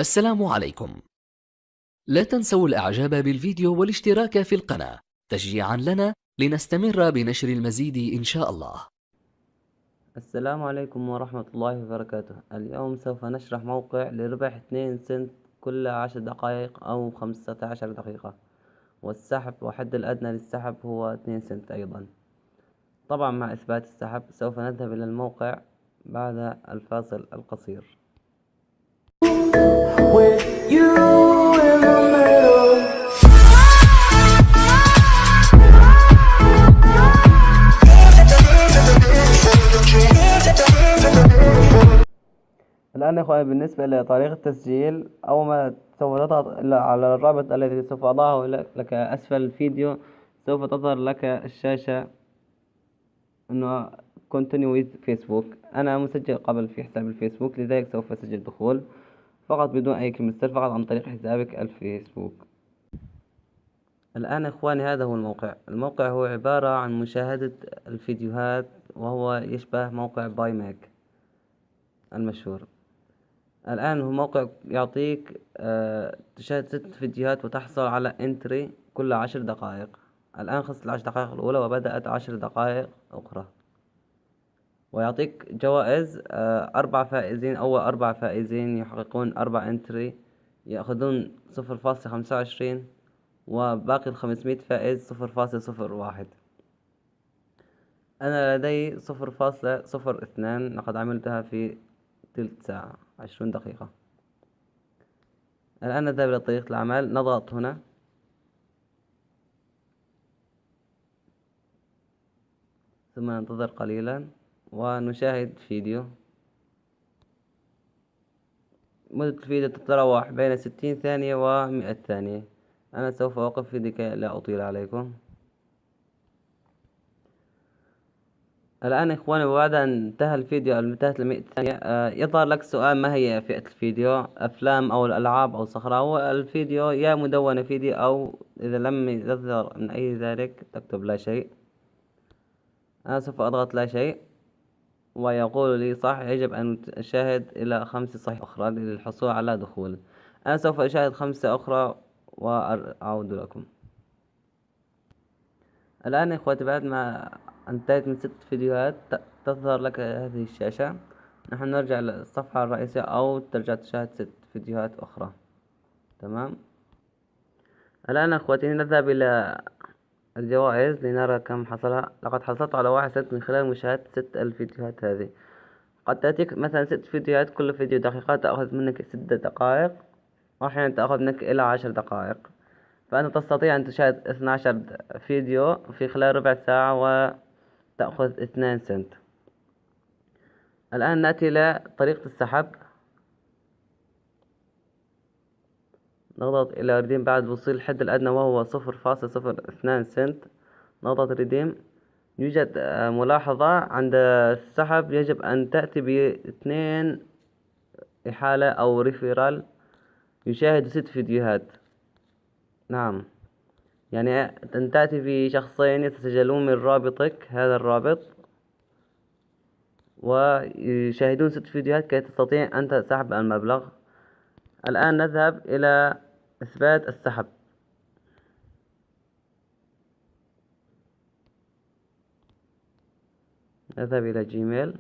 السلام عليكم. لا تنسوا الإعجاب بالفيديو والاشتراك في القناة تشجيعا لنا لنستمر بنشر المزيد إن شاء الله. السلام عليكم ورحمة الله وبركاته. اليوم سوف نشرح موقع لربح 2 سنت كل 10 دقائق أو 15 دقيقة، والسحب وحد الأدنى للسحب هو 2 سنت أيضا. طبعا مع إثبات السحب سوف نذهب إلى الموقع بعد الفاصل القصير. الآن يا أخواني بالنسبة لطريقة التسجيل، أول ما سوف تضغط على الرابط الذي سوف أضعه لك أسفل الفيديو، سوف تظهر لك الشاشة إنه continue with فيسبوك. أنا مسجل قبل في حساب الفيسبوك، لذلك سوف أسجل دخول فقط بدون أي كلمة سر، فقط عن طريق حسابك الفيسبوك. الآن إخواني هذا هو الموقع هو عبارة عن مشاهدة الفيديوهات، وهو يشبه موقع باي ماك المشهور. الآن هو موقع يعطيك تشاهد 6 فيديوهات وتحصل على انتري كل 10 دقائق. الآن خلصت 10 دقائق الأولى وبدأت 10 دقائق أخرى، ويعطيك جوائز. 4 فائزين، أول 4 فائزين يحققون 4 انتري يأخذون 0.25، وباقي 500 فائز 0.01. أنا لدي 0.02، لقد عملتها في تلت ساعة 20 دقيقة. الآن نذهب إلى طريقة الأعمال، نضغط هنا ثم ننتظر قليلا ونشاهد فيديو. مدة الفيديو تتراوح بين 60 ثانية و100 ثانية. أنا سوف أوقف فيديو كي لا أطيل عليكم. الآن إخواني بعد أن انتهى الفيديو أو انتهت 100 ثانية، يظهر لك سؤال: ما هي فئة الفيديو؟ أفلام أو الألعاب أو صخرة؟ هو الفيديو يا مدونة فيديو، أو إذا لم يظهر من أي ذلك تكتب لا شيء. أنا سوف أضغط لا شيء، ويقول لي صح، يجب أن أشاهد إلى 5 صحيح أخرى للحصول على دخول. أنا سوف أشاهد 5 أخرى وأعود لكم. الآن يا إخوتي بعد ما انتهيت من 6 فيديوهات تظهر لك هذه الشاشة. نحن نرجع للصفحة الرئيسية أو ترجع تشاهد 6 فيديوهات أخرى. تمام. الآن يا إخوتي نذهب إلى الجوائز لنرى كم حصلها. لقد حصلت على 1 سنت من خلال مشاهدة 6 الفيديوهات هذه. قد تأتيك مثلا 6 فيديوهات، كل فيديو دقيقة، تأخذ منك 6 دقائق، وأحيانا تأخذ منك إلى 10 دقائق. فأنت تستطيع أن تشاهد 12 فيديو في خلال ربع ساعة وتأخذ 2 سنت. الآن نأتي إلى طريقة السحب. نضغط إلى ريديم بعد وصول الحد الأدنى وهو 0.02 سنت. نضغط ريديم. يوجد ملاحظة عند السحب: يجب أن تأتي ب2 إحالة أو ريفيرال يشاهد 6 فيديوهات. نعم، يعني أن تأتي بشخصين يتسجلون من رابطك، هذا الرابط، ويشاهدون 6 فيديوهات كي تستطيع أنت سحب المبلغ. الآن نذهب إلى إثبات السحب. نذهب إلى جيميل.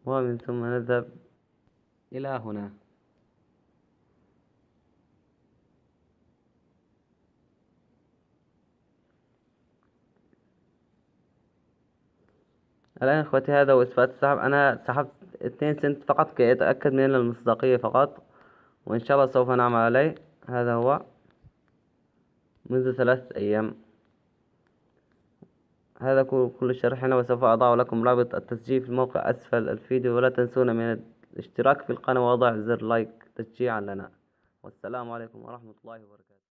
ومن ثم نذهب إلى هنا. الآن إخوتي هذا هو إثبات السحب. أنا سحبت 2 سنت فقط كي أتأكد من المصداقية فقط، وإن شاء الله سوف نعمل عليه. هذا هو منذ 3 أيام. هذا كل الشرح هنا، وسوف أضع لكم رابط التسجيل في الموقع أسفل الفيديو. ولا تنسون من الاشتراك في القناة ووضع زر لايك تشجيعا لنا. والسلام عليكم ورحمة الله وبركاته.